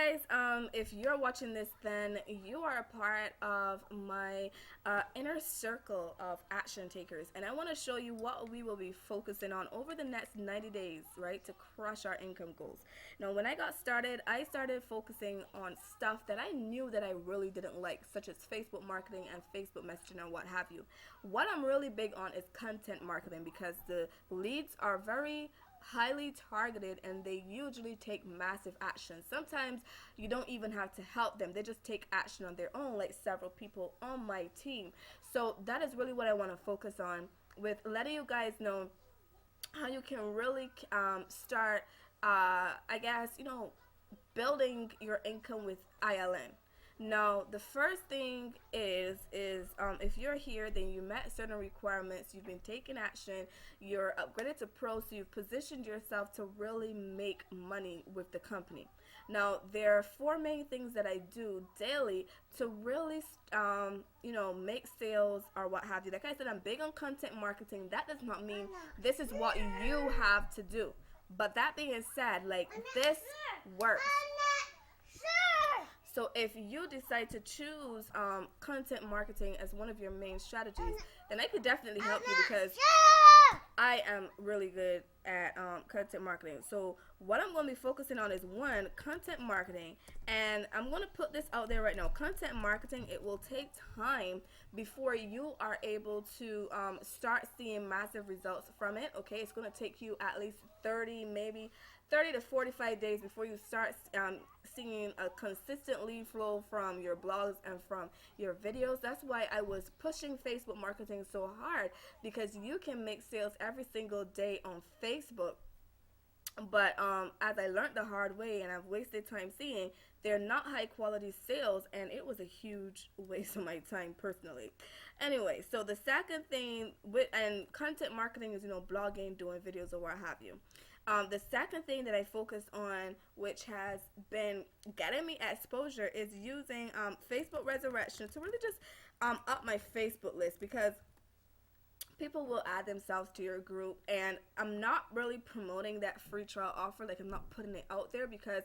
guys, if you're watching this, then you are a part of my inner circle of action takers, and I want to show you what we will be focusing on over the next 90 days, right, to crush our income goals. Now, when I started focusing on stuff that I knew that I really didn't like, such as Facebook marketing and Facebook messaging and what have you. What I'm really big on is content marketing because the leads are very highly targeted and they usually take massive action. Sometimes you don't even have to help them, they just take action on their own, like several people on my team. So that is really what I want to focus on, with letting you guys know how you can really start, I guess, building your income with ILN. Now, the first thing is if you're here, then you met certain requirements, you've been taking action, you're upgraded to pro, so you've positioned yourself to really make money with the company. Now, there are four main things that I do daily to really, make sales or what have you. Like I said, I'm big on content marketing. That does not mean this is what you have to do. But that being said, like, this works. So if you decide to choose content marketing as one of your main strategies, then I could definitely help you because I am really good at content marketing. So what I'm going to be focusing on is, one, content marketing, and I'm going to put this out there right now. Content marketing, it will take time before you are able to start seeing massive results from it. Okay, it's going to take you at least 30 to 45 days before you start seeing a consistent lead flow from your blogs and from your videos. That's why I was pushing Facebook marketing so hard, because you can make sales every single day on Facebook. But as I learned the hard way, and I've wasted time seeing, they're not high quality sales, and it was a huge waste of my time personally. Anyway, so the second thing with and content marketing is, blogging, doing videos, or what have you. The second thing that I focus on, which has been getting me exposure, is using Facebook Resurrection to really just up my Facebook list, because people will add themselves to your group, and I'm not really promoting that free trial offer. Like, I'm not putting it out there because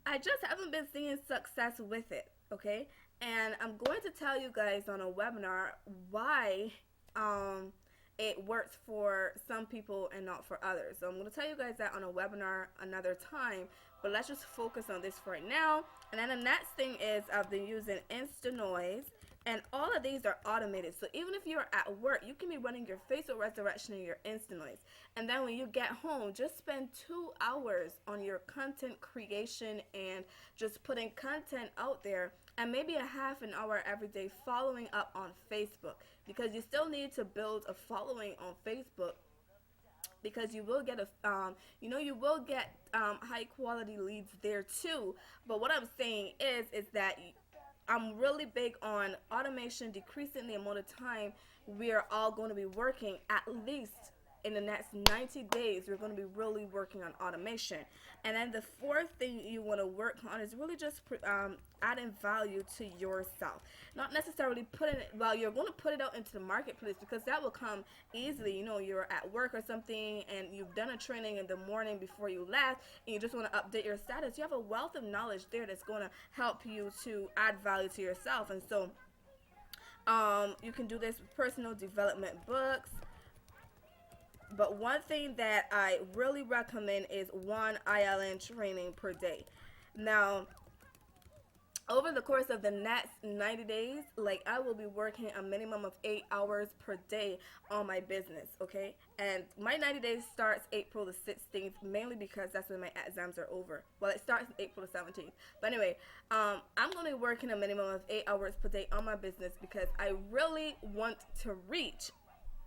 I just haven't been seeing success with it. Okay, and I'm going to tell you guys on a webinar why it works for some people and not for others. So I'm going to tell you guys that on a webinar another time, but let's just focus on this for right now. And then the next thing is, I've been using InstaNoise, and all of these are automated. So even if you're at work, you can be running your Facebook Resurrection and your InstaNoise. And then when you get home, just spend 2 hours on your content creation and just putting content out there, and maybe a half an hour every day following up on Facebook, because you still need to build a following on Facebook, because you will get high quality leads there too. But what I'm saying is that I'm really big on automation, decreasing the amount of time we are all going to be working. At least in the next 90 days, we're going to be really working on automation. And then the fourth thing you want to work on is really just adding value to yourself. Not necessarily putting it, well, you're going to put it out into the marketplace, because that will come easily. You're at work or something, and you've done a training in the morning before you left, and you just want to update your status. You have a wealth of knowledge there that's going to help you to add value to yourself. And so you can do this with personal development books. But one thing that I really recommend is one ILN training per day. Now, over the course of the next 90 days, like, I will be working a minimum of 8 hours per day on my business, okay? And my 90 days starts April the 16th, mainly because that's when my exams are over. Well, it starts April the 17th. But anyway, I'm going to be working a minimum of 8 hours per day on my business, because I really want to reach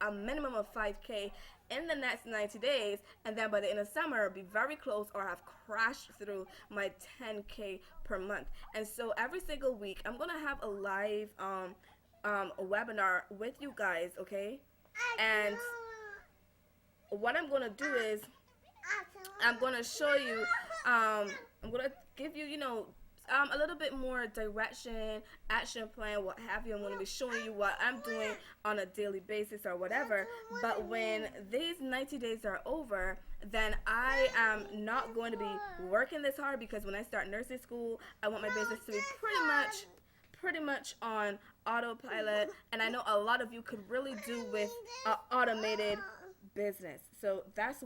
a minimum of 5K in the next 90 days, and then by the end of summer be very close or have crashed through my 10K per month. And so every single week I'm gonna have a live a webinar with you guys, okay? And what I'm gonna do is I'm gonna show you I'm gonna give you a little bit more direction, action plan, what have you. I'm going to be showing you what I'm doing on a daily basis or whatever. But when these 90 days are over, then I am not going to be working this hard, because when I start nursing school, I want my business to be pretty much on autopilot. And I know a lot of you could really do with automated business. So that's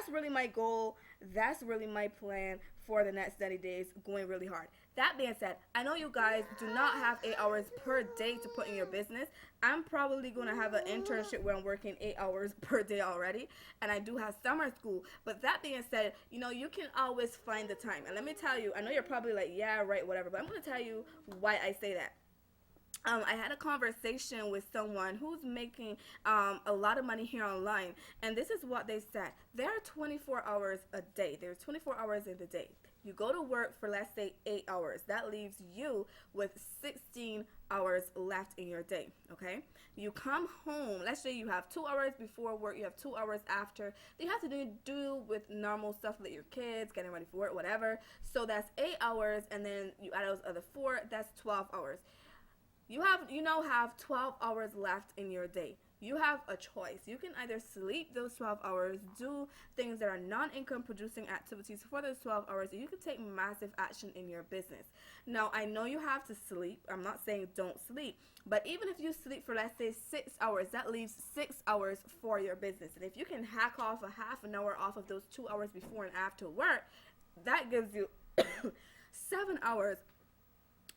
really my goal. That's really my plan for the next 90 days, going really hard. That being said, I know you guys do not have 8 hours per day to put in your business. I'm probably going to have an internship where I'm working 8 hours per day already, and I do have summer school. But that being said, you know, you can always find the time. And let me tell you, I know you're probably like, yeah, right, whatever, but I'm going to tell you why I say that. I had a conversation with someone who's making a lot of money here online, and this is what they said. There are 24 hours a day. There's 24 hours in the day. You go to work for, let's say, 8 hours. That leaves you with 16 hours left in your day, okay? You come home. Let's say you have 2 hours before work. You have 2 hours after. You have to do with normal stuff like your kids, getting ready for work, whatever. So that's 8 hours, and then you add those other 4. That's 12 hours. You now have 12 hours left in your day. You have a choice. You can either sleep those 12 hours, do things that are non-income producing activities for those 12 hours, or you can take massive action in your business. Now, I know you have to sleep. I'm not saying don't sleep, but even if you sleep for, let's say, 6 hours, that leaves 6 hours for your business. And if you can hack off a half an hour off of those 2 hours before and after work, that gives you 7 hours.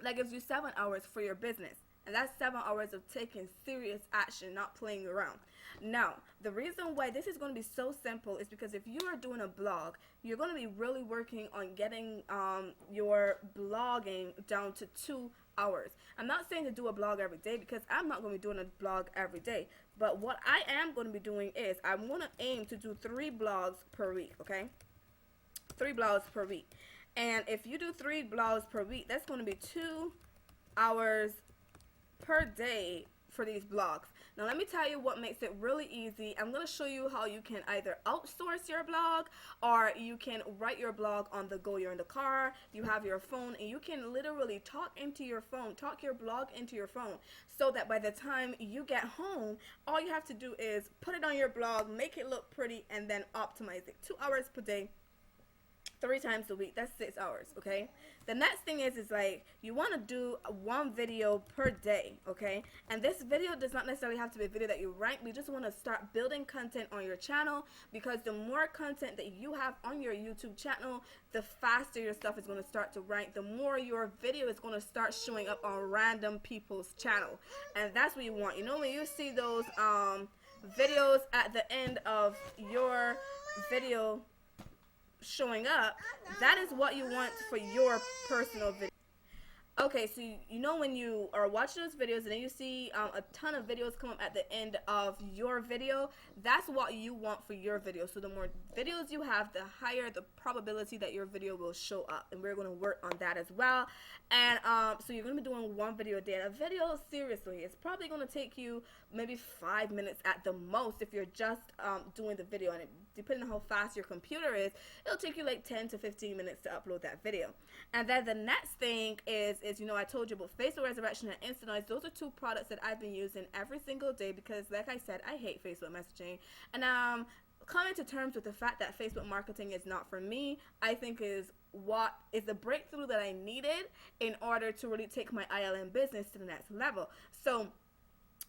That gives you 7 hours for your business. And that's 7 hours of taking serious action, not playing around. Now, the reason why this is going to be so simple is because if you are doing a blog, you're going to be really working on getting your blogging down to 2 hours. I'm not saying to do a blog every day, because I'm not going to be doing a blog every day. But what I am going to be doing is I'm going to aim to do 3 blogs per week, okay? 3 blogs per week. And if you do 3 blogs per week, that's going to be 2 hours per day for these blogs. Now let me tell you what makes it really easy. I'm going to show you how you can either outsource your blog, or you can write your blog on the go. You're in the car, you have your phone, and you can literally talk your blog into your phone, so that by the time you get home, all you have to do is put it on your blog, make it look pretty, and then optimize it. 2 hours per day, 3 times a week. That's 6 hours, okay? The next thing is like, you want to do 1 video per day, okay? And this video does not necessarily have to be a video that you rank. We just want to start building content on your channel, because the more content that you have on your YouTube channel, the faster your stuff is going to start to rank. The more your video is going to start showing up on random people's channel. And that's what you want. You know, when you see those videos at the end of your video showing up, that is what you want for your personal video. Okay, so you know when you are watching those videos and then you see a ton of videos come up at the end of your video, that's what you want for your video. So the more videos you have, the higher the probability that your video will show up, and we're going to work on that as well. And so you're going to be doing 1 video a day. And a video, seriously, it's probably going to take you maybe 5 minutes at the most if you're just doing the video. And depending on how fast your computer is, it'll take you like 10 to 15 minutes to upload that video. And then the next thing is you know, I told you about Facebook Resurrection and Instanoise. Those are 2 products that I've been using every single day, because like I said, I hate Facebook messaging. And coming to terms with the fact that Facebook marketing is not for me, I think is what is the breakthrough that I needed in order to really take my ILM business to the next level. So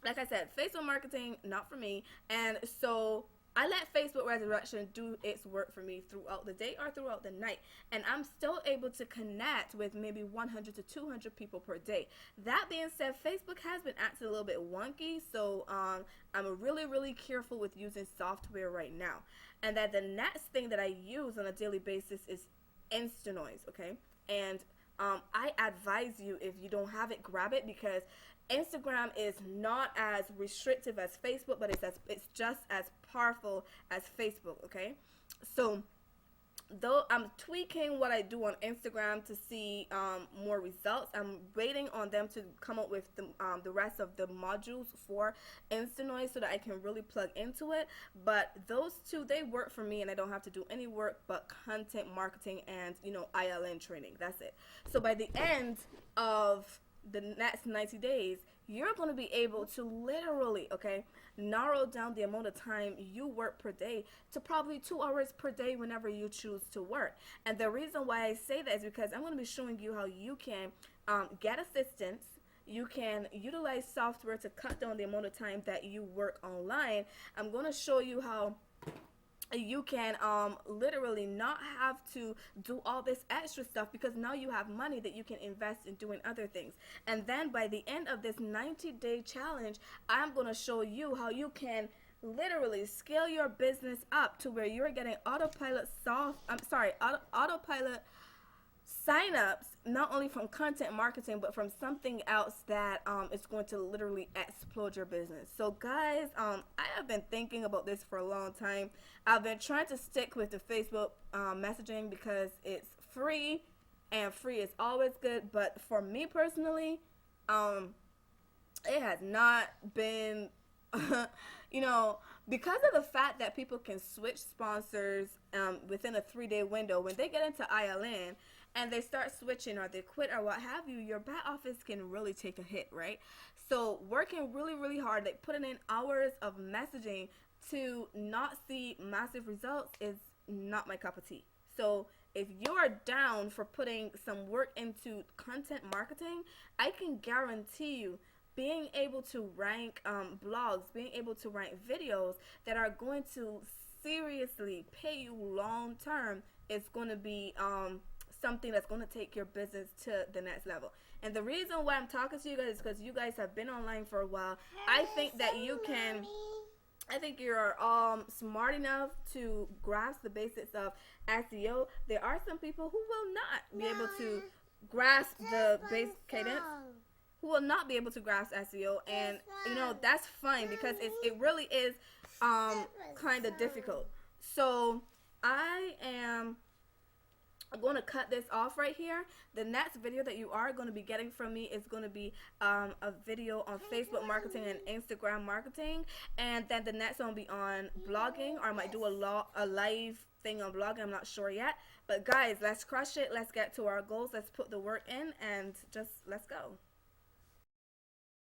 like I said, Facebook marketing, not for me. And so I let Facebook Resurrection do its work for me throughout the day or throughout the night, and I'm still able to connect with maybe 100 to 200 people per day. That being said, Facebook has been acting a little bit wonky, so I'm really careful with using software right now. And then the next thing that I use on a daily basis is Instanoise, okay? And I advise you, if you don't have it, grab it, because Instagram is not as restrictive as Facebook, but it's just as powerful as Facebook, okay? So though I'm tweaking what I do on Instagram to see more results. I'm waiting on them to come up with the rest of the modules for Instanoise so that I can really plug into it. But those two, they work for me, and I don't have to do any work but content marketing and, you know, ILN training. That's it. So by the end of the next 90 days, you're going to be able to literally, okay, narrow down the amount of time you work per day to probably 2 hours per day whenever you choose to work. And the reason why I say that is because I'm going to be showing you how you can get assistance. You can utilize software to cut down the amount of time that you work online. I'm going to show you how you can literally not have to do all this extra stuff, because now you have money that you can invest in doing other things. And then by the end of this 90-day challenge, I'm going to show you how you can literally scale your business up to where you're getting autopilot signups, not only from content marketing but from something else that is going to literally explode your business. So guys, I have been thinking about this for a long time. I've been trying to stick with the Facebook messaging because it's free, and free is always good. But for me personally, it has not been you know, because of the fact that people can switch sponsors within a 3-day window. When they get into ILN and they start switching or they quit or what have you, your back office can really take a hit, right? So working really, really hard, like putting in hours of messaging to not see massive results is not my cup of tea. So if you're down for putting some work into content marketing, I can guarantee you being able to rank blogs, being able to rank videos that are going to seriously pay you long term is going to be something that's going to take your business to the next level. And the reason why I'm talking to you guys is because you guys have been online for a while. I think that you can, I think you're smart enough to grasp the basics of SEO. There are some people who will not be able to grasp the basic cadence, who will not be able to grasp SEO, and you know, that's fine because it really is kind of difficult. So I am going to cut this off right here. The next video that you are going to be getting from me is going to be a video on Facebook marketing and Instagram marketing, and then the next one will be on blogging, or I might do a live thing on blogging. I'm not sure yet. But guys, let's crush it. Let's get to our goals. Let's put the work in and just let's go.